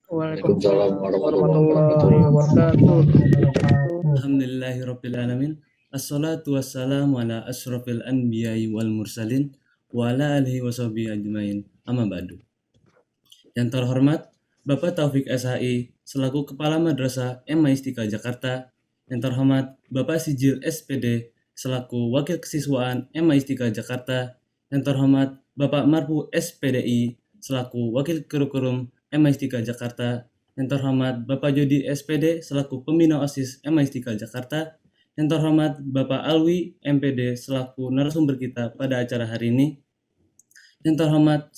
Waalaikumsalam warahmatullahi wabarakatuh. Alhamdulillahirrabbilalamin. Assalatu wassalamu ala asyrafil anbiya'i wal mursalin wa ala alihi wa sahbihi ajmain. Amma ba'du. Yang terhormat Bapak Taufik SHI selaku Kepala Madrasah MA Istiqlal Jakarta. Yang terhormat Bapak Sijil SPD selaku Wakil Kesiswaan MA Istiqlal Jakarta. Yang terhormat Bapak Marfu SPDI selaku Wakil Kurikulum MA Istiqlal Jakarta. Yang terhormat Bapak Jody SPD selaku Pembina OSIS MA Istiqlal Jakarta. Yang terhormat Bapak Alwi MPD selaku narasumber kita pada acara hari ini. Yang terhormat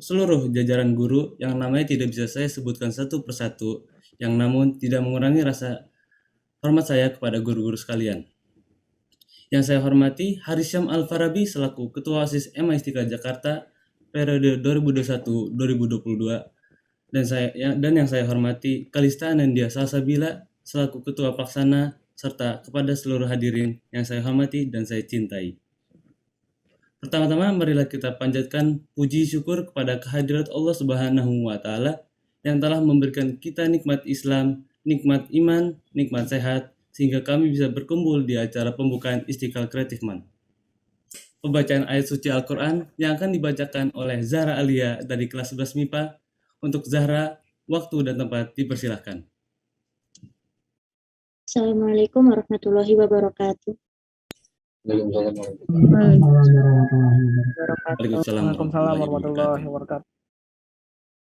seluruh jajaran guru yang namanya tidak bisa saya sebutkan satu persatu, yang namun tidak mengurangi rasa hormat saya kepada guru-guru sekalian. Yang saya hormati Harisyam Al-Farabi selaku Ketua OSIS MA Istiqlal Jakarta periode 2021-2022, dan yang saya hormati Kalista Anandia Salsabila selaku Ketua Pelaksana, serta kepada seluruh hadirin yang saya hormati dan saya cintai. Pertama-tama marilah kita panjatkan puji syukur kepada kehadirat Allah Subhanahu wa Ta'ala yang telah memberikan kita nikmat Islam, nikmat iman, nikmat sehat, sehingga kami bisa berkumpul di acara pembukaan Istiqlal Creative Month. Pembacaan ayat suci Al-Quran yang akan dibacakan oleh Zahra Alia dari kelas 11 MIPA. Untuk Zahra, waktu dan tempat dipersilahkan. Assalamualaikum warahmatullahi wabarakatuh. Waalaikumsalam warahmatullahi wabarakatuh.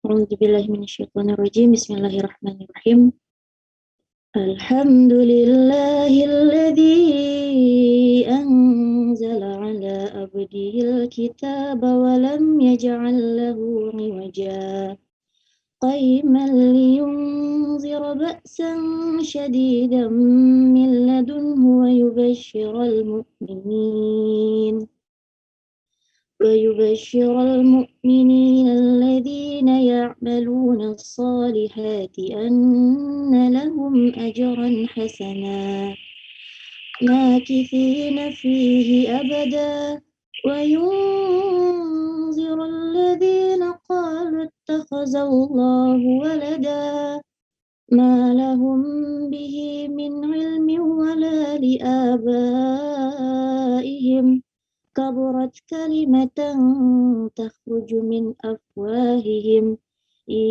A'udzubillahi minasyaitonirrajim. Bismillahirrahmanirrahim. Alhamdulillahilladzi anzala ala abdihil kitaba wa lam yaj'al lahu 'iwaja. قيما لينذر بأسا شديدا من لدنه ويبشر المؤمنين الذين يعملون الصالحات أن لهم أجرا حسنا ماكثين فيه أبدا وينذر الذين قالوا اتخذ الله ولدا ما لهم به من علم ولا لآبائهم كبرت كلمة تخرج من أفواههم إن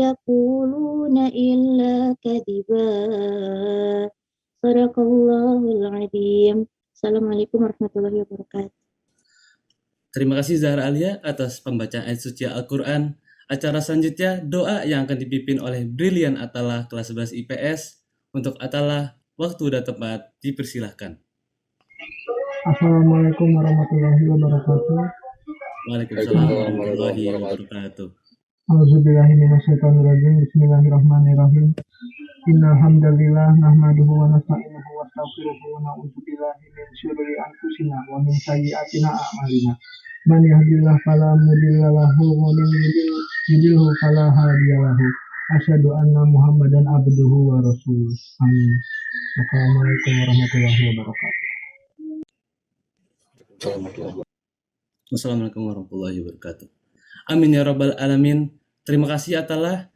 يقولون إلا كذبا صدق الله العظيم. Assalamualaikum warahmatullahi wabarakatuh. Terima kasih Zahra Alia atas pembacaan ayat suci Al-Quran. Acara selanjutnya doa yang akan dipimpin oleh Brilian Atalah kelas 11 IPS. Untuk Atalah, waktu dan tempat dipersilahkan. Assalamualaikum warahmatullahi wabarakatuh. Waalaikumsalam warahmatullahi wabarakatuh. A'udzubillahi minasyaitonirrajim. Bismillahirrahmanirrahim. Innal hamdalillah nahmaduhu wa nasta'inuhu wa nastaghfiruhu wa na'udzu billahi min syururi anfusina wa min sayyi'ati a'malina. Man yahdihillahu fala mudilla lahu wa man yudlilhu fala hadiya lahu. Asyhadu anna Muhammadan abduhu wa rasuluh. Amin. Assalamualaikum warahmatullahi wabarakatuh. Wassalamualaikum warahmatullahi wabarakatuh. Amin ya rabbal alamin. Terima kasih Atalah.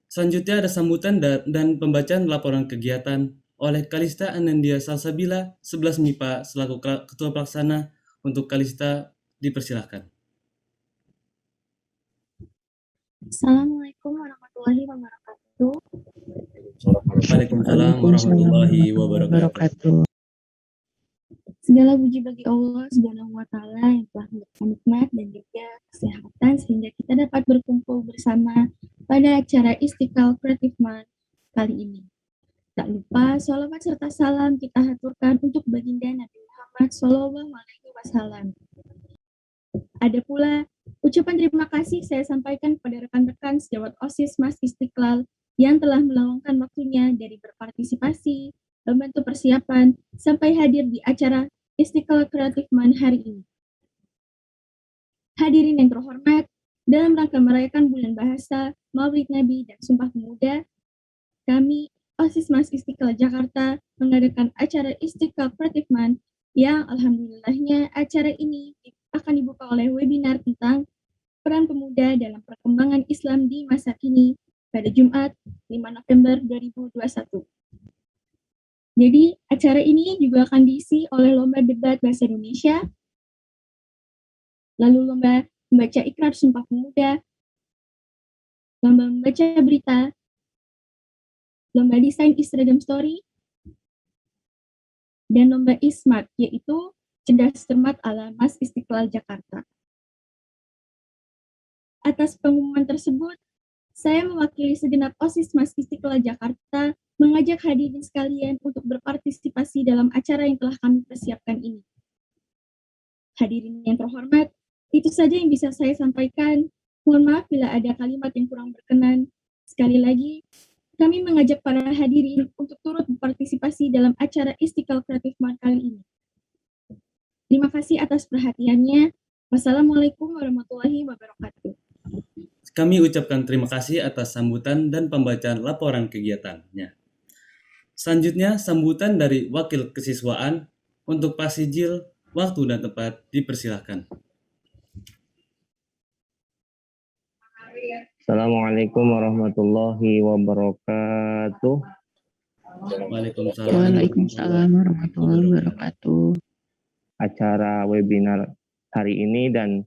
Selanjutnya ada sambutan dan pembacaan laporan kegiatan oleh Kalista Anandia Salsabila 11 MIPA selaku Ketua Pelaksana. Untuk Kalista dipersilahkan. Assalamualaikum warahmatullahi wabarakatuh. Waalaikumsalam warahmatullahi wabarakatuh. Segala puji bagi Allah Subhanahu wa Ta'ala yang telah memberikan nikmat dan juga kesehatan sehingga kita dapat berkumpul bersama pada acara Istiqlal Creative Month kali ini. Tak lupa sholawat serta salam kita haturkan untuk baginda Nabi Muhammad SAW. Ada pula ucapan terima kasih saya sampaikan kepada rekan-rekan sejawat OSIS Mas Istiqlal yang telah meluangkan waktunya dari berpartisipasi, membantu persiapan, sampai hadir di acara Istiqlal Creative Month hari ini. Hadirin yang terhormat, dalam rangka merayakan bulan bahasa, Maulid Nabi, dan Sumpah Pemuda, kami, OSIS Mas Istiqlal Jakarta, mengadakan acara Istiqlal Creative Month yang alhamdulillahnya acara ini akan dibuka oleh webinar tentang peran pemuda dalam perkembangan Islam di masa kini pada Jumat 5 November 2021. Jadi acara ini juga akan diisi oleh lomba debat bahasa Indonesia, lalu lomba membaca ikrar Sumpah Pemuda, lomba membaca berita, lomba desain Instagram Story, dan lomba Ismat, yaitu cerdas cermat ala Mas Istiqlal Jakarta. Atas pengumuman tersebut, saya mewakili segenap OSIS Mas Istiqlal Jakarta mengajak hadirin sekalian untuk berpartisipasi dalam acara yang telah kami persiapkan ini. Hadirin yang terhormat, itu saja yang bisa saya sampaikan. Mohon maaf bila ada kalimat yang kurang berkenan. Sekali lagi, kami mengajak para hadirin untuk turut berpartisipasi dalam acara Istiqlal Creative Month kali ini. Terima kasih atas perhatiannya. Wassalamualaikum warahmatullahi wabarakatuh. Kami ucapkan terima kasih atas sambutan dan pembacaan laporan kegiatannya. Selanjutnya, sambutan dari Wakil Kesiswaan untuk Pak Sijil, waktu dan tempat dipersilahkan. Assalamualaikum warahmatullahi wabarakatuh. Waalaikumsalam warahmatullahi wabarakatuh. Acara webinar hari ini dan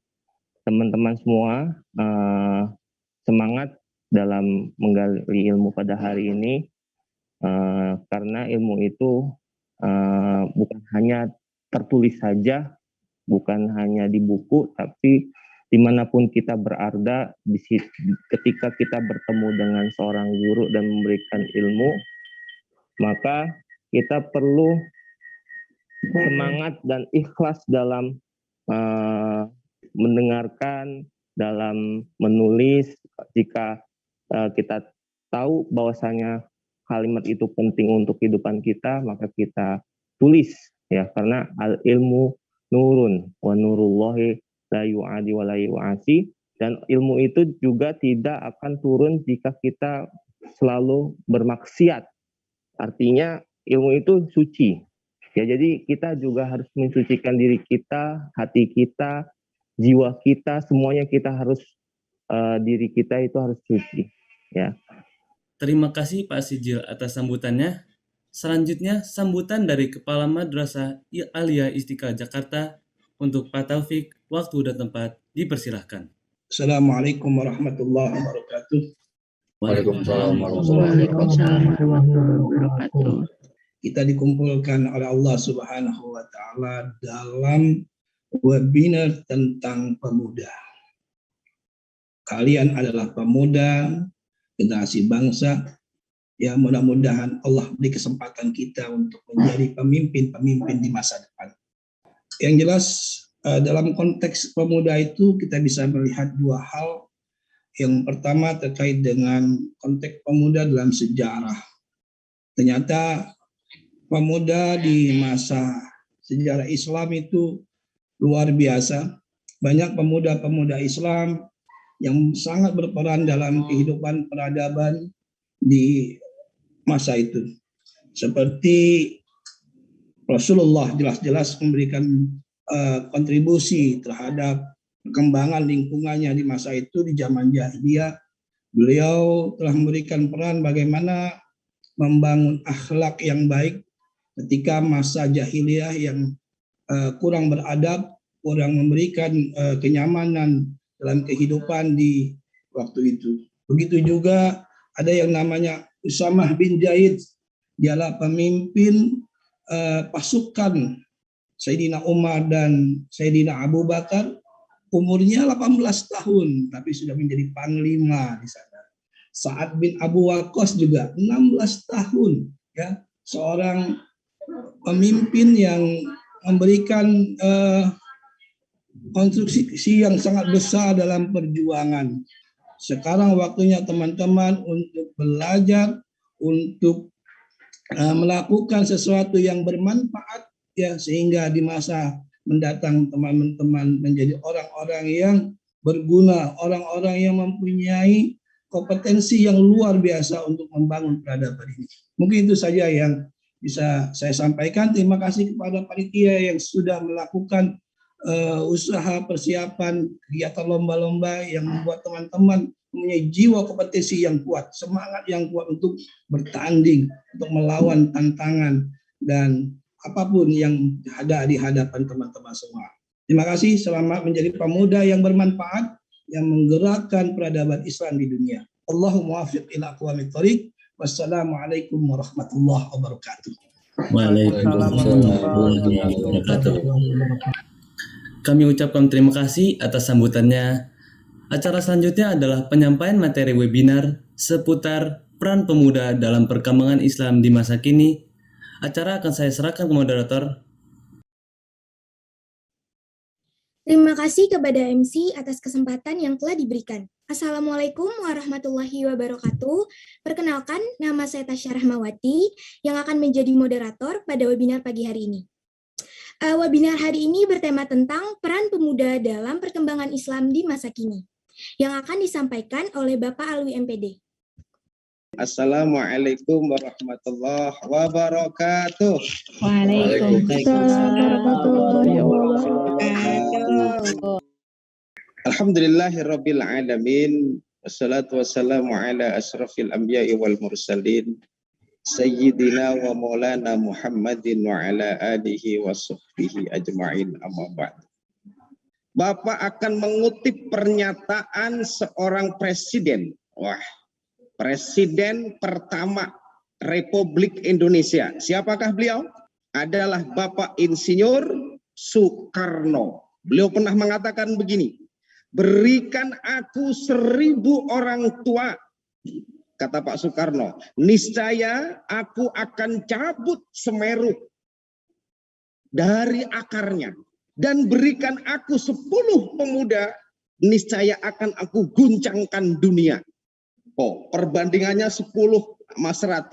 teman-teman semua semangat dalam menggali ilmu pada hari ini, karena ilmu itu bukan hanya tertulis saja, bukan hanya di buku, tapi dimanapun kita berada, ketika kita bertemu dengan seorang guru dan memberikan ilmu, maka kita perlu semangat dan ikhlas dalam mendengarkan, dalam menulis. Jika kita tahu bahwasanya kalimat itu penting untuk kehidupan kita, maka kita tulis, ya, karena al ilmu nurun wa nurullahi la yu'adi wa la yu'asi, dan ilmu itu juga tidak akan turun jika kita selalu bermaksiat. Artinya ilmu itu suci. Ya, jadi kita juga harus mensucikan diri kita, hati kita, jiwa kita, semuanya kita harus diri kita itu harus suci, ya. Terima kasih Pak Sijil atas sambutannya. Selanjutnya, sambutan dari Kepala Madrasah Alia Istiqlal Jakarta untuk Pak Taufik, waktu dan tempat dipersilahkan. Assalamualaikum warahmatullahi wabarakatuh. Waalaikumsalam warahmatullahi wabarakatuh. Kita dikumpulkan oleh Allah Subhanahu wa taala dalam webinar tentang pemuda. Kalian adalah pemuda, generasi bangsa. Ya, mudah-mudahan Allah beri kesempatan kita untuk menjadi pemimpin-pemimpin di masa depan. Yang jelas dalam konteks pemuda itu kita bisa melihat dua hal. Yang pertama terkait dengan konteks pemuda dalam sejarah. Ternyata pemuda di masa sejarah Islam itu luar biasa. Banyak pemuda-pemuda Islam yang sangat berperan dalam kehidupan peradaban di masa itu. Seperti Rasulullah jelas-jelas memberikan kontribusi terhadap perkembangan lingkungannya di masa itu, di zaman jahiliyah. Beliau telah memberikan peran bagaimana membangun akhlak yang baik ketika masa jahiliyah yang kurang beradab, kurang memberikan kenyamanan dalam kehidupan di waktu itu. Begitu juga ada yang namanya Usamah bin Zaid, dialah pemimpin pasukan Sayyidina Umar dan Sayyidina Abu Bakar. Umurnya 18 tahun, tapi sudah menjadi panglima di sana. Sa'ad bin Abu Waqqas juga 16 tahun, ya, seorang pemimpin yang memberikan kontribusi yang sangat besar dalam perjuangan. Sekarang waktunya teman-teman untuk belajar, untuk melakukan sesuatu yang bermanfaat, ya, sehingga di masa mendatang teman-teman menjadi orang-orang yang berguna, orang-orang yang mempunyai kompetensi yang luar biasa untuk membangun peradaban ini. Mungkin itu saja yang bisa saya sampaikan. Terima kasih kepada panitia yang sudah melakukan usaha persiapan kegiatan lomba-lomba yang membuat teman-teman mempunyai jiwa kompetisi yang kuat, semangat yang kuat untuk bertanding, untuk melawan tantangan dan apapun yang ada di hadapan teman-teman semua. Terima kasih, selamat menjadi pemuda yang bermanfaat, yang menggerakkan peradaban Islam di dunia. Allahumma wafiq ila aqwamit thoriq. Wassalamualaikum warahmatullahi wabarakatuh. Waalaikumsalam warahmatullahi wabarakatuh. Kami ucapkan terima kasih atas sambutannya. Acara selanjutnya adalah penyampaian materi webinar seputar peran pemuda dalam perkembangan Islam di masa kini. Acara akan saya serahkan ke moderator. Terima kasih kepada MC atas kesempatan yang telah diberikan. Assalamualaikum warahmatullahi wabarakatuh. Perkenalkan, nama saya Tasya Rahmawati yang akan menjadi moderator pada webinar pagi hari ini. Webinar hari ini bertema tentang peran pemuda dalam perkembangan Islam di masa kini, yang akan disampaikan oleh Bapak Alwi MPD. Assalamualaikum warahmatullahi wabarakatuh. Waalaikumsalam warahmatullahi wabarakatuh. Alhamdulillahirabbil alamin. Wassalatu wassalamu ala asrafil anbiya'i wal mursalin. Sayyidina wa maulana Muhammadin wa ala alihi wa sahbihi ajma'in, amma ba'd. Bapak akan mengutip pernyataan seorang presiden. Wah, presiden pertama Republik Indonesia. Siapakah beliau? Adalah Bapak Insinyur Soekarno. Beliau pernah mengatakan begini, berikan aku 1000 orang tua, kata Pak Soekarno, niscaya aku akan cabut Semeru dari akarnya, dan berikan aku 10 pemuda, niscaya akan aku guncangkan dunia. Oh, perbandingannya 10 sama 100.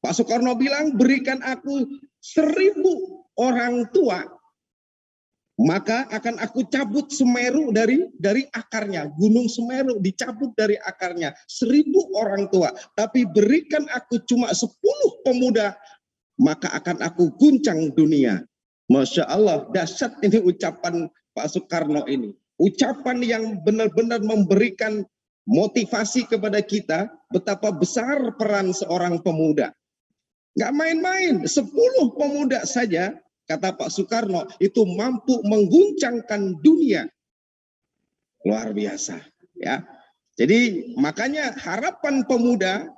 Pak Soekarno bilang, berikan aku 1000 orang tua, maka akan aku cabut Semeru dari akarnya. Gunung Semeru dicabut dari akarnya. 1000 orang tua. Tapi berikan aku cuma 10 pemuda, maka akan aku guncang dunia. Masya Allah, dahsyat ini ucapan Pak Soekarno ini. Ucapan yang benar-benar memberikan motivasi kepada kita betapa besar peran seorang pemuda. Nggak main-main, 10 pemuda saja, kata Pak Soekarno, itu mampu mengguncangkan dunia. Luar biasa, ya. Jadi makanya harapan pemuda,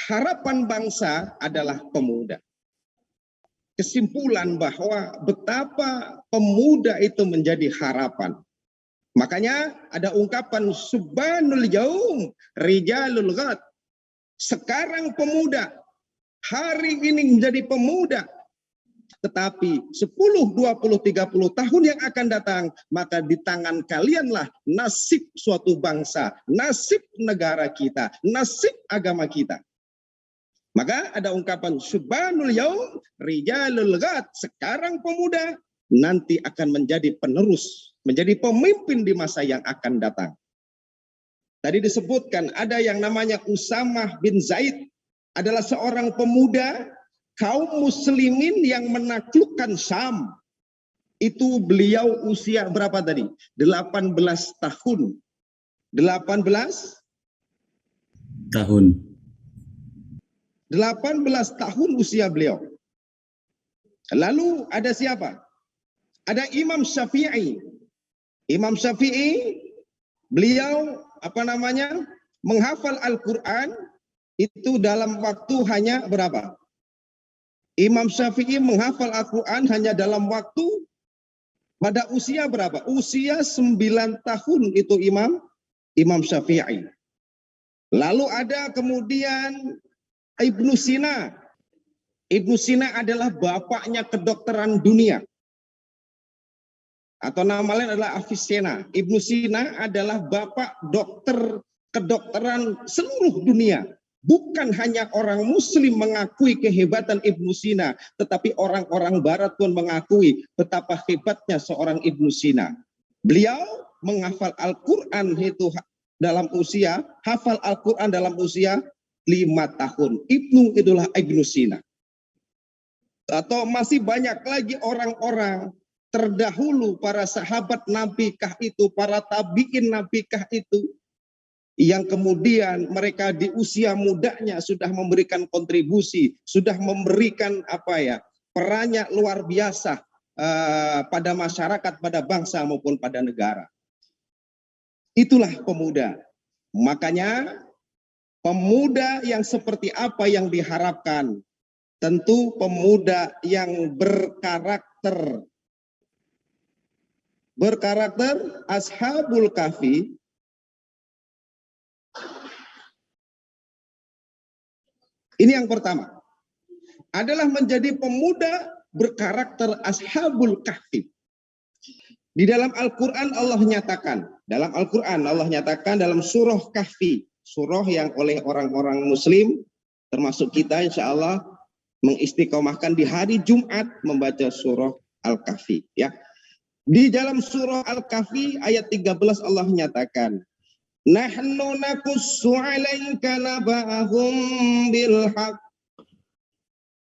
harapan bangsa adalah pemuda. Kesimpulan bahwa betapa pemuda itu menjadi harapan. Makanya ada ungkapan subhanul yaum rijalul ghad. Sekarang pemuda, hari ini menjadi pemuda. Tetapi 10, 20, 30 tahun yang akan datang, maka di tangan kalianlah nasib suatu bangsa, nasib negara kita, nasib agama kita. Maka ada ungkapan subhanul yaum rijalul ghad. Sekarang pemuda, nanti akan menjadi penerus, menjadi pemimpin di masa yang akan datang. Tadi disebutkan ada yang namanya Usamah bin Zaid, adalah seorang pemuda kaum muslimin yang menaklukkan Syam. Itu beliau usia berapa tadi? 18 tahun. 18 tahun. 18 tahun usia beliau. Lalu ada siapa? Ada Imam Syafi'i. Imam Syafi'i, beliau menghafal Al-Quran itu dalam waktu hanya berapa? Imam Syafi'i menghafal Al-Quran hanya dalam waktu pada usia berapa? Usia 9 tahun itu Imam Syafi'i. Lalu ada kemudian Ibnu Sina. Ibnu Sina adalah bapaknya kedokteran dunia. Atau nama lain adalah Avicenna. Ibnu Sina adalah bapak dokter kedokteran seluruh dunia. Bukan hanya orang muslim mengakui kehebatan Ibnu Sina, tetapi orang-orang barat pun mengakui betapa hebatnya seorang Ibnu Sina. Beliau menghafal Al-Quran itu dalam usia, hafal Al-Quran dalam usia 5 tahun. Itulah Ibnu Sina. Atau masih banyak lagi orang-orang terdahulu, para sahabat Nabi kah itu, para tabi'in Nabi kah itu, yang kemudian mereka di usia mudanya sudah memberikan kontribusi, sudah memberikan perannya luar biasa pada masyarakat, pada bangsa maupun pada negara. Itulah pemuda. Makanya pemuda yang seperti apa yang diharapkan? Tentu pemuda yang berkarakter. Berkarakter Ashabul Kahfi ini yang pertama. Adalah menjadi pemuda berkarakter Ashabul Kahfi. Di dalam Al-Quran Allah nyatakan. Dalam Al-Quran Allah nyatakan dalam surah Kahfi. Surah yang oleh orang-orang muslim, termasuk kita insya Allah, mengistiqomahkan di hari Jumat membaca surah Al-Kahfi. Ya. Di dalam surah Al-Kahfi ayat 13 Allah nyatakan. Nahnu nakussu 'alaika naba'ahum bil haqq.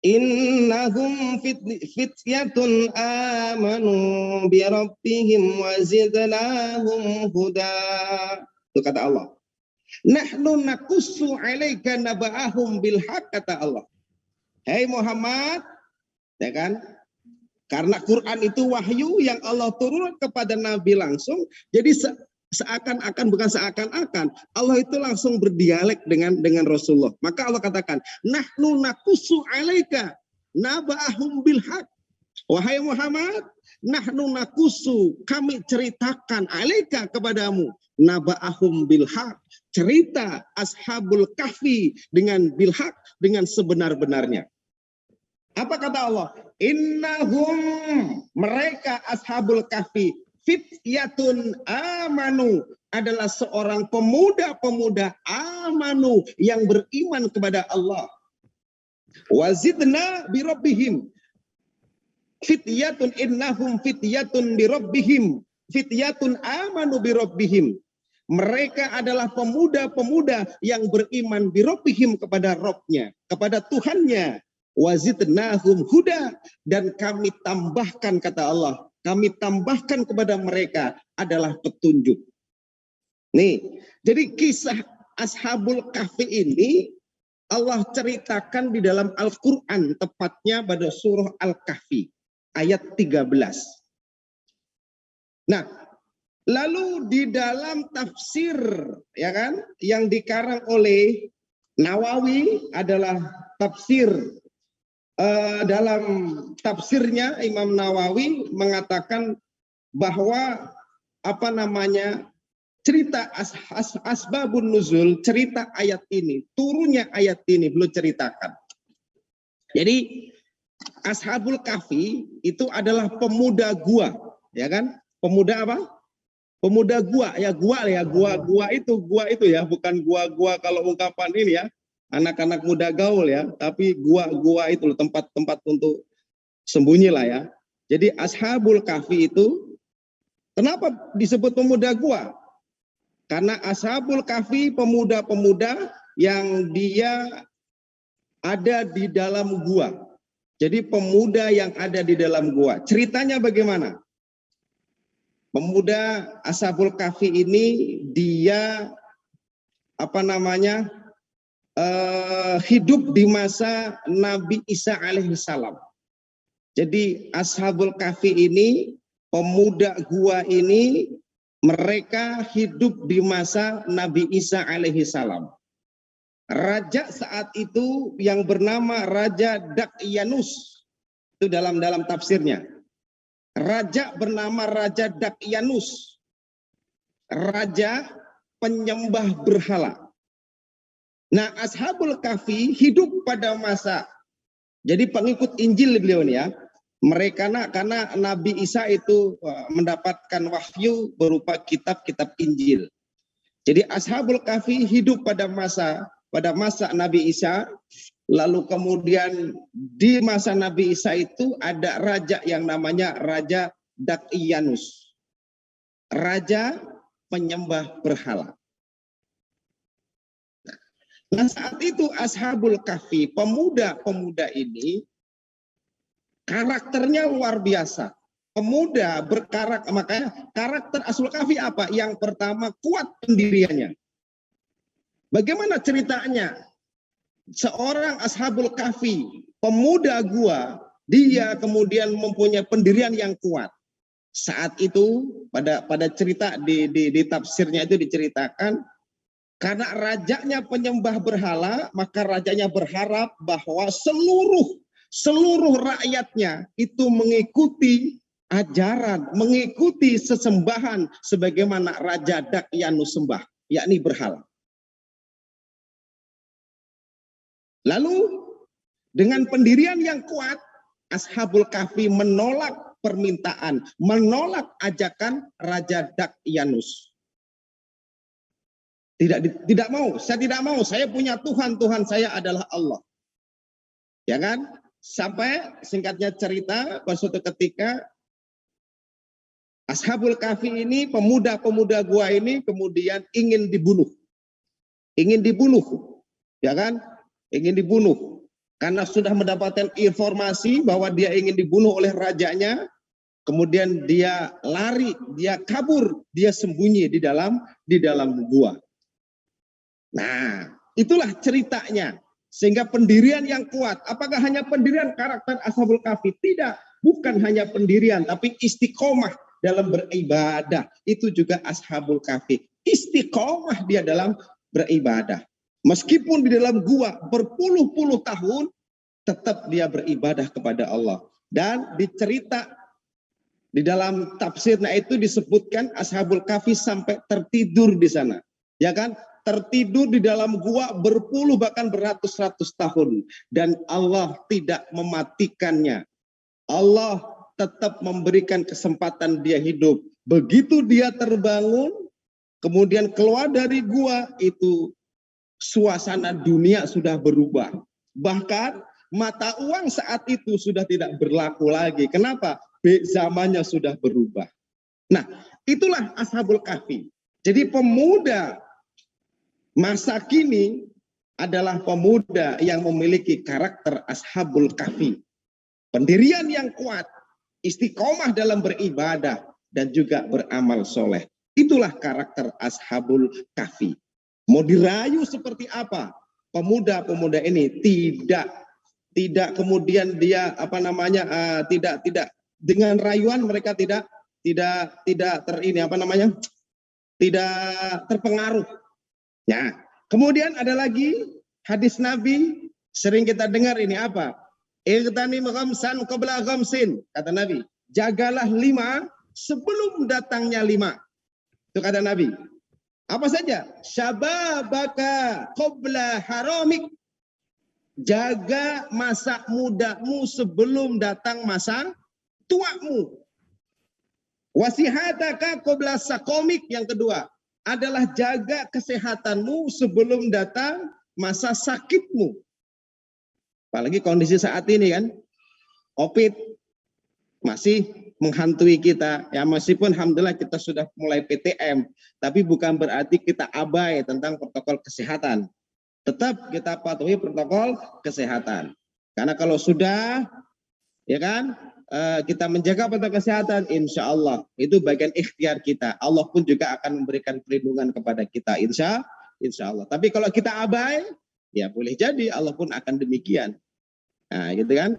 Innahum fityatun amanu bi rabbihim wa zidnahum huda. Itu kata Allah. Nahnu nakussu 'alaika naba'ahum bil haqq, kata Allah. Hai Muhammad, ya kan? Karena Quran itu wahyu yang Allah turun kepada Nabi langsung. Jadi seakan-akan, bukan seakan-akan, Allah itu langsung berdialek dengan Rasulullah. Maka Allah katakan, nahnu nakussu 'alaika naba'ahum bil haqq. Wahai Muhammad, nahnu nakussu, kami ceritakan 'alaika kepadamu naba'ahum bil haqq, cerita Ashabul Kahfi dengan bil haqq, dengan sebenar-benarnya. Apa kata Allah? Innahum, mereka Ashabul Kahfi, fityatun amanu, adalah seorang pemuda-pemuda amanu yang beriman kepada Allah. Wazidna birabbihim. Fityatun innahum fityatun birabbihim. Fityatun amanu birabbihim. Mereka adalah pemuda-pemuda yang beriman birabbihim kepada Rabbnya, kepada Tuhannya. Wazidnahum huda, dan kami tambahkan, kata Allah, kami tambahkan kepada mereka adalah petunjuk. Nih, jadi kisah Ashabul Kahfi ini Allah ceritakan di dalam Al-Quran, tepatnya pada surah Al-Kahfi ayat 13. Nah, lalu di dalam tafsir, ya kan, yang dikarang oleh Nawawi adalah tafsir. Dalam tafsirnya Imam Nawawi mengatakan bahwa cerita asbabun nuzul, cerita ayat ini, turunnya ayat ini belum ceritakan. Jadi Ashabul Kahfi itu adalah pemuda gua, ya kan? Pemuda apa? Pemuda gua itu ya, bukan gua kalau ungkapan ini ya. Anak-anak muda gaul ya, tapi gua itu loh, tempat-tempat untuk sembunyi lah ya. Jadi Ashabul Kahfi itu kenapa disebut pemuda gua? Karena Ashabul Kahfi pemuda-pemuda yang dia ada di dalam gua. Jadi pemuda yang ada di dalam gua. Ceritanya bagaimana? Pemuda Ashabul Kahfi ini dia hidup di masa Nabi Isa alaihissalam. Jadi Ashabul Kahfi ini, pemuda gua ini, mereka hidup di masa Nabi Isa alaihissalam. Raja saat itu yang bernama Raja Dakyanus, itu dalam tafsirnya. Raja bernama Raja Dakyanus, raja penyembah berhala. Nah, Ashabul Kahfi hidup pada masa, jadi pengikut Injil beliau ini ya. Mereka karena Nabi Isa itu mendapatkan wahyu berupa kitab-kitab Injil. Jadi Ashabul Kahfi hidup pada masa Nabi Isa, lalu kemudian di masa Nabi Isa itu ada raja yang namanya Raja Dakyanus. Raja penyembah berhala. Nah, saat itu Ashabul Kahfi, pemuda-pemuda ini karakternya luar biasa. Pemuda berkarakter, makanya karakter Ashabul Kahfi apa? Yang pertama, kuat pendiriannya. Bagaimana ceritanya? Seorang Ashabul Kahfi, pemuda gua, dia kemudian mempunyai pendirian yang kuat. Saat itu pada cerita di tafsirnya itu diceritakan, karena rajanya penyembah berhala, maka rajanya berharap bahwa seluruh rakyatnya itu mengikuti ajaran, mengikuti sesembahan sebagaimana Raja Dakyanus sembah, yakni berhala. Lalu dengan pendirian yang kuat, Ashabul Kahfi menolak permintaan, menolak ajakan Raja Dakyanus. Tidak mau, saya tidak mau, saya punya Tuhan, Tuhan saya adalah Allah. Ya kan? Sampai singkatnya cerita, pada suatu ketika Ashabul Kahfi ini, pemuda-pemuda gua ini kemudian ingin dibunuh. Ingin dibunuh, ya kan? Ingin dibunuh. Karena sudah mendapatkan informasi bahwa dia ingin dibunuh oleh rajanya, kemudian dia lari, dia kabur, dia sembunyi di dalam gua. Nah, itulah ceritanya. Sehingga pendirian yang kuat. Apakah hanya pendirian karakter Ashabul Kahfi? Tidak, bukan hanya pendirian, tapi istiqomah dalam beribadah. Itu juga Ashabul Kahfi. Istiqomah dia dalam beribadah. Meskipun di dalam gua berpuluh-puluh tahun, tetap dia beribadah kepada Allah. Dan dicerita di dalam tafsirnya itu disebutkan Ashabul Kahfi sampai tertidur di sana. Ya kan? Tertidur di dalam gua berpuluh bahkan beratus-ratus tahun. Dan Allah tidak mematikannya. Allah tetap memberikan kesempatan dia hidup. Begitu dia terbangun, kemudian keluar dari gua, itu suasana dunia sudah berubah. Bahkan mata uang saat itu sudah tidak berlaku lagi. Kenapa? Zamannya sudah berubah. Nah, itulah Ashabul Kahfi. Jadi pemuda masa kini adalah pemuda yang memiliki karakter Ashabul Kahfi. Pendirian yang kuat, istiqomah dalam beribadah, dan juga beramal soleh. Itulah karakter Ashabul Kahfi. Mau dirayu seperti apa? Pemuda-pemuda ini tidak kemudian dia tidak dengan rayuan mereka tidak terpengaruh. Ya, kemudian ada lagi hadis Nabi sering kita dengar ini apa? Igtanim ghamsan qabla ghamsin, kata Nabi. Jagalah 5 sebelum datangnya 5. Itu kata Nabi. Apa saja? Syababaka qabla haramik. Jaga masa mudamu sebelum datang masa tuamu. Wasihataka qabla sakomik, yang kedua adalah jaga kesehatanmu sebelum datang masa sakitmu. Apalagi kondisi saat ini kan, COVID masih menghantui kita. Ya meskipun alhamdulillah kita sudah mulai PTM, tapi bukan berarti kita abai tentang protokol kesehatan. Tetap kita patuhi protokol kesehatan. Karena kalau sudah, ya kan, kita menjaga protokol kesehatan, insya Allah itu bagian ikhtiar kita. Allah pun juga akan memberikan perlindungan kepada kita, insya Allah. Tapi kalau kita abai, ya boleh jadi Allah pun akan demikian. Nah, gitu kan?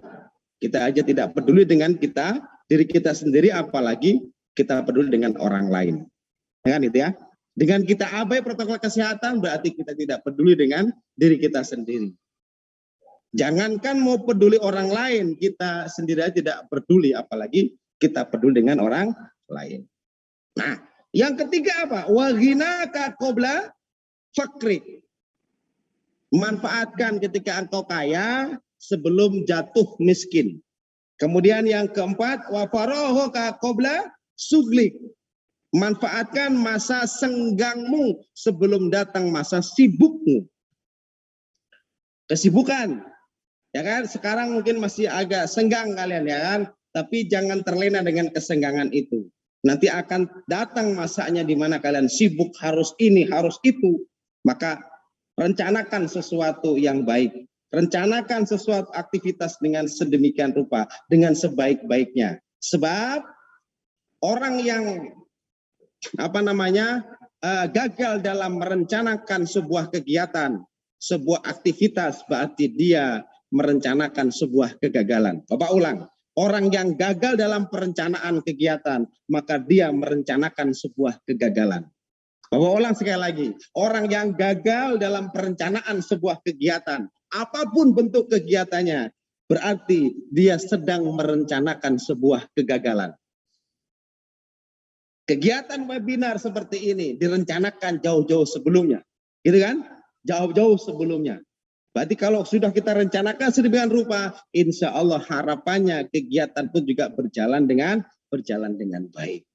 Kita aja tidak peduli dengan diri kita sendiri, apalagi kita peduli dengan orang lain. Ya kan itu ya? Dengan kita abai protokol kesehatan berarti kita tidak peduli dengan diri kita sendiri. Jangankan mau peduli orang lain, kita sendiri tidak peduli, apalagi kita peduli dengan orang lain. Nah, yang ketiga apa? Wa ghinaka qabla fakrik. Manfaatkan ketika engkau kaya sebelum jatuh miskin. Kemudian yang keempat, wa farahuka qabla suglik. Manfaatkan masa senggangmu sebelum datang masa sibukmu. Kesibukan, ya kan? Sekarang mungkin masih agak senggang kalian, ya kan? Tapi jangan terlena dengan kesenggangan itu. Nanti akan datang masanya di mana kalian sibuk harus ini, harus itu. Maka rencanakan sesuatu yang baik. Rencanakan sesuatu aktivitas dengan sedemikian rupa, dengan sebaik-baiknya. Sebab orang yang gagal dalam merencanakan sebuah kegiatan, sebuah aktivitas, berarti dia merencanakan sebuah kegagalan. Bapak ulang, orang yang gagal dalam perencanaan kegiatan, maka dia merencanakan sebuah kegagalan. Bapak ulang sekali lagi, orang yang gagal dalam perencanaan sebuah kegiatan, apapun bentuk kegiatannya, berarti dia sedang merencanakan sebuah kegagalan. Kegiatan webinar seperti ini direncanakan jauh-jauh sebelumnya, gitu kan? Jauh-jauh sebelumnya. Berarti kalau sudah kita rencanakan sedemikian rupa, insya Allah harapannya kegiatan pun juga berjalan dengan baik.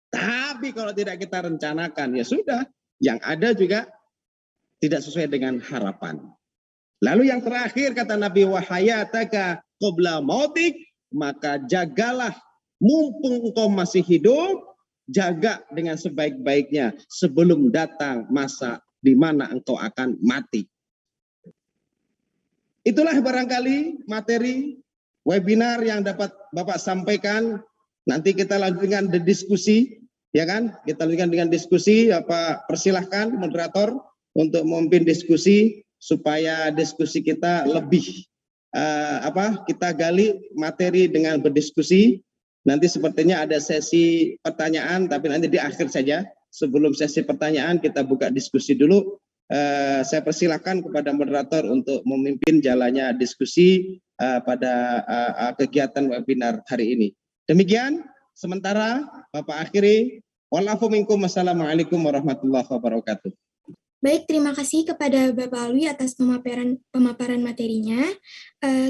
Tapi kalau tidak kita rencanakan, ya sudah, yang ada juga tidak sesuai dengan harapan. Lalu yang terakhir kata Nabi, wahayataka qabla mautik, maka jagalah mumpung engkau masih hidup, jaga dengan sebaik-baiknya sebelum datang masa di mana engkau akan mati. Itulah barangkali materi webinar yang dapat Bapak sampaikan. Nanti kita lanjutkan diskusi, ya kan? Kita lanjutkan dengan diskusi. Persilahkan moderator untuk memimpin diskusi supaya diskusi kita lebih kita gali materi dengan berdiskusi. Nanti sepertinya ada sesi pertanyaan, tapi nanti di akhir saja. Sebelum sesi pertanyaan kita buka diskusi dulu. Saya persilakan kepada moderator untuk memimpin jalannya diskusi pada kegiatan webinar hari ini. Demikian, sementara Bapak akhiri. Wassalamualaikum warahmatullahi wabarakatuh. Baik, terima kasih kepada Bapak Alwi atas pemaparan materinya.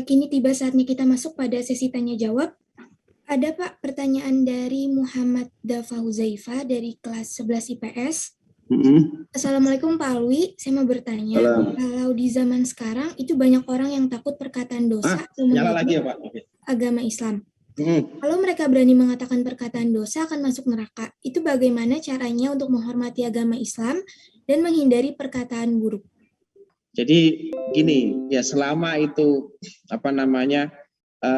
Kini tiba saatnya kita masuk pada sesi tanya-jawab. Ada Pak pertanyaan dari Muhammad Dafa Huzaifa dari kelas 11 IPS. Assalamualaikum Pak Alwi, saya mau bertanya, kalau di zaman sekarang itu banyak orang yang takut perkataan dosa atau agama Islam. Kalau mereka berani mengatakan perkataan dosa akan masuk neraka, itu bagaimana caranya untuk menghormati agama Islam dan menghindari perkataan buruk? Jadi gini, ya selama itu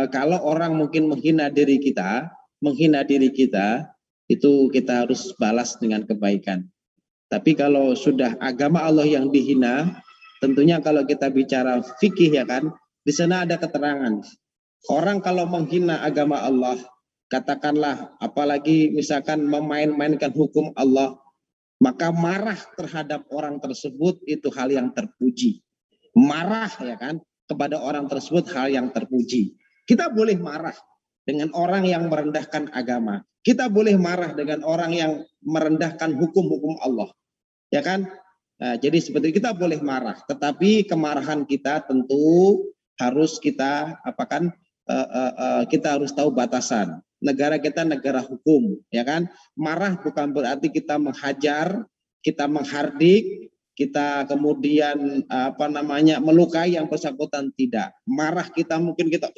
kalau orang mungkin menghina diri kita, itu kita harus balas dengan kebaikan. Tapi kalau sudah agama Allah yang dihina, tentunya kalau kita bicara fikih ya kan, di sana ada keterangan. Orang kalau menghina agama Allah, katakanlah apalagi misalkan memain-mainkan hukum Allah, maka marah terhadap orang tersebut itu hal yang terpuji. Marah ya kan kepada orang tersebut hal yang terpuji. Kita boleh marah dengan orang yang merendahkan agama. Kita boleh marah dengan orang yang merendahkan hukum-hukum Allah. Ya kan? Nah, jadi seperti kita boleh marah, tetapi kemarahan kita tentu harus kita kita harus tahu batasan. Negara kita negara hukum, ya kan? Marah bukan berarti kita menghajar, kita menghardik, kita kemudian melukai yang bersangkutan, tidak. Marah kita mungkin kita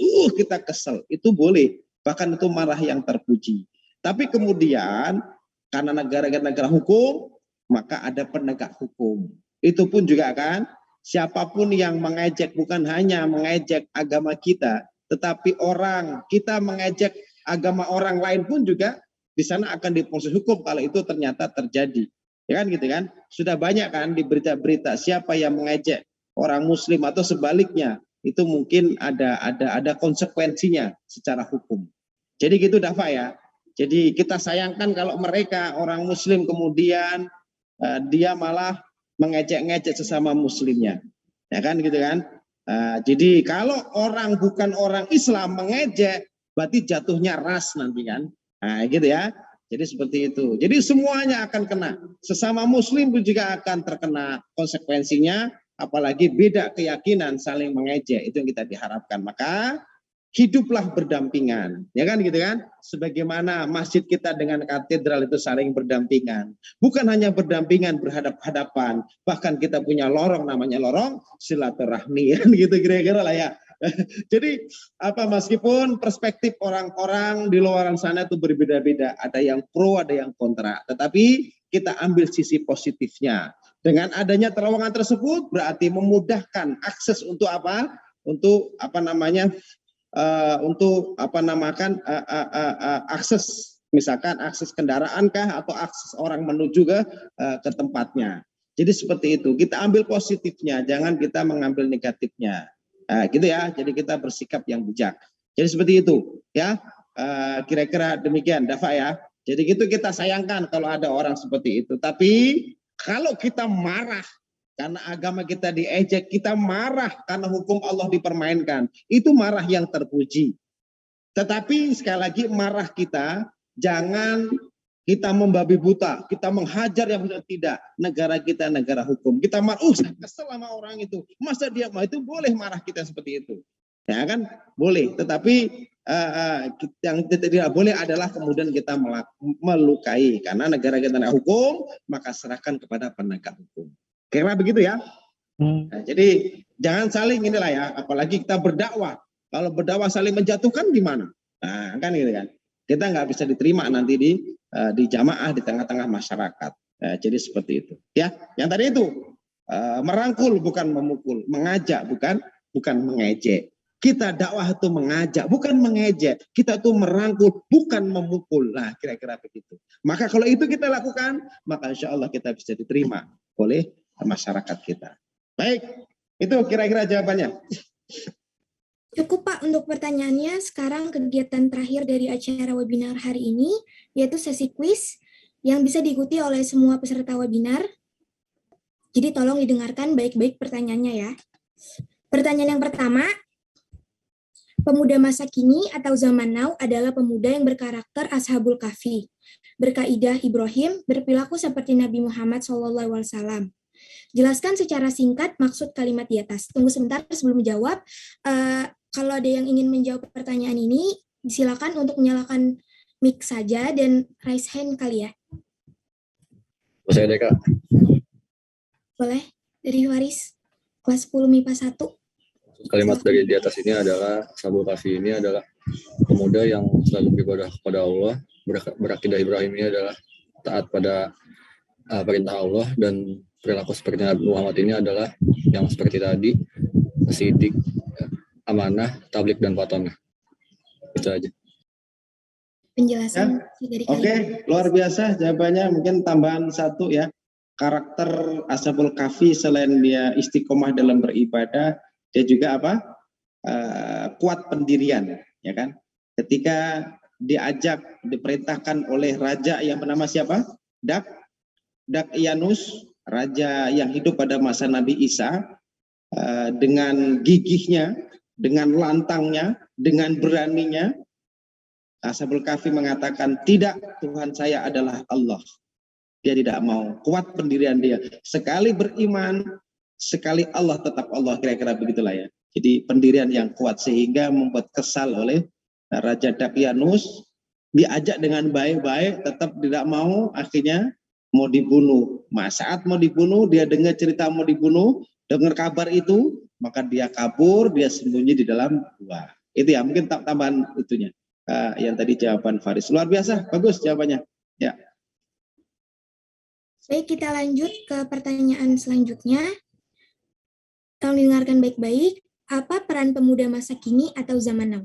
kesel, itu boleh, bahkan itu marah yang terpuji. Tapi kemudian karena negara hukum, maka ada penegak hukum. Itu pun juga kan, siapapun yang mengejek, bukan hanya mengejek agama kita, tetapi kita mengejek agama orang lain pun juga di sana akan diproses hukum kalau itu ternyata terjadi. Ya kan gitu kan? Sudah banyak kan di berita-berita siapa yang mengejek orang muslim atau sebaliknya, itu mungkin ada konsekuensinya secara hukum. Jadi gitu Dafa ya. Jadi kita sayangkan kalau mereka orang muslim kemudian dia malah mengejek-ngejek sesama muslimnya. Ya kan gitu kan? Jadi kalau orang bukan orang Islam mengejek, berarti jatuhnya ras nanti kan. Nah gitu ya. Jadi seperti itu. Jadi semuanya akan kena. Sesama muslim pun juga akan terkena konsekuensinya. Apalagi beda keyakinan saling mengejek. Itu yang kita diharapkan. Maka hiduplah berdampingan. Ya kan gitu kan. Sebagaimana masjid kita dengan katedral itu saling berdampingan. Bukan hanya berdampingan berhadap-hadapan. Bahkan kita punya lorong namanya lorong silaturahmi. Gitu kira-kira lah ya. Jadi meskipun perspektif orang-orang di luar sana itu berbeda-beda, ada yang pro, ada yang kontra, tetapi kita ambil sisi positifnya. Dengan adanya terowongan tersebut berarti memudahkan akses untuk akses Misalkan akses kendaraan kah atau akses orang menuju ke tempatnya. Jadi seperti itu. Kita ambil positifnya, jangan kita mengambil negatifnya. Gitu ya. Jadi kita bersikap yang bijak. Jadi seperti itu, ya. Kira-kira demikian, Dafa ya. Jadi gitu kita sayangkan kalau ada orang seperti itu. Tapi kalau kita marah karena agama kita diejek, kita marah karena hukum Allah dipermainkan, itu marah yang terpuji. Tetapi sekali lagi marah kita jangan kita membabi buta, kita menghajar yang tidak. Negara kita negara hukum. Kita marah, saya kesel sama orang itu. Masa dia mau itu boleh marah kita seperti itu. Ya kan? Boleh. Tetapi yang tidak boleh adalah kemudian kita melukai. Karena negara kita negara hukum, maka serahkan kepada penegak hukum. Kira begitu ya. Nah, jadi jangan saling inilah ya. Apalagi kita berdakwah. Kalau berdakwah saling menjatuhkan gimana? Nah, kan gitu kan. Kita nggak bisa diterima nanti di jamaah di tengah-tengah masyarakat. Jadi seperti itu. Ya, yang tadi itu merangkul bukan memukul, mengajak bukan mengejek. Kita dakwah itu mengajak, bukan mengejek. Kita itu merangkul, bukan memukul. Nah, kira-kira begitu. Maka kalau itu kita lakukan, maka insya Allah kita bisa diterima oleh masyarakat kita. Baik, itu kira-kira jawabannya. Cukup Pak untuk pertanyaannya. Sekarang kegiatan terakhir dari acara webinar hari ini, yaitu sesi kuis yang bisa diikuti oleh semua peserta webinar. Jadi tolong didengarkan baik-baik pertanyaannya ya. Pertanyaan yang pertama, pemuda masa kini atau zaman now adalah pemuda yang berkarakter Ashabul Kahfi, berkaidah Ibrahim, berperilaku seperti Nabi Muhammad SAW. Jelaskan secara singkat maksud kalimat di atas. Tunggu sebentar sebelum menjawab. Kalau ada yang ingin menjawab pertanyaan ini, silakan untuk menyalakan mic saja dan raise hand kali ya. Saya Deka. Boleh, dari Waris, kelas 10 MIPA 1. Kalimat dari di atas ini adalah, Ashabul Kahfi ini adalah pemuda yang selalu beribadah kepada Allah, berakidah Ibrahim ini adalah taat pada perintah Allah, dan perilaku seperti Nabi Muhammad ini adalah yang seperti tadi, sidik, amanah, tablik, dan fatonah. Itu aja. Penjelasan ya. dari Oke, luar biasa jawabannya. Mungkin tambahan satu ya. Karakter Ashabul Kahfi selain dia istiqomah dalam beribadah, dia juga apa? Kuat pendirian, ya kan? Ketika diajak, diperintahkan oleh raja yang bernama siapa? Dakyanus, raja yang hidup pada masa Nabi Isa, dengan gigihnya, dengan lantangnya, dengan beraninya, Ashabul Kahfi mengatakan, tidak, Tuhan saya adalah Allah. Dia tidak mau, kuat pendirian dia. Sekali beriman, sekali Allah tetap Allah, kira-kira begitulah ya. Jadi pendirian yang kuat sehingga membuat kesal oleh Raja Dakyanus, diajak dengan baik-baik, tetap tidak mau, akhirnya mau dibunuh. Saat mau dibunuh, dia dengar cerita mau dibunuh, dengar kabar itu, maka dia kabur, dia sembunyi di dalam gua. Itu ya, mungkin tambahan itunya. Yang tadi jawaban Faris. Luar biasa, bagus jawabannya. Ya. Baik, kita lanjut ke pertanyaan selanjutnya. Tolong dengarkan baik-baik. Apa peran pemuda masa kini atau zaman now?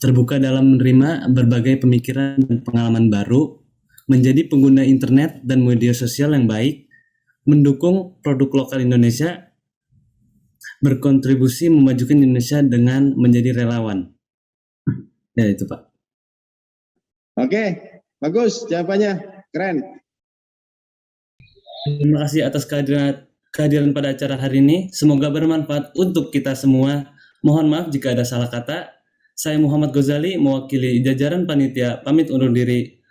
Terbuka dalam menerima berbagai pemikiran dan pengalaman baru, menjadi pengguna internet dan media sosial yang baik, mendukung produk lokal Indonesia, berkontribusi memajukan Indonesia dengan menjadi relawan. Ya itu Pak. Oke, bagus jawabannya, keren. Terima kasih atas kehadiran pada acara hari ini. Semoga bermanfaat untuk kita semua. Mohon maaf jika ada salah kata. Saya Muhammad Ghazali, mewakili jajaran panitia, pamit undur diri.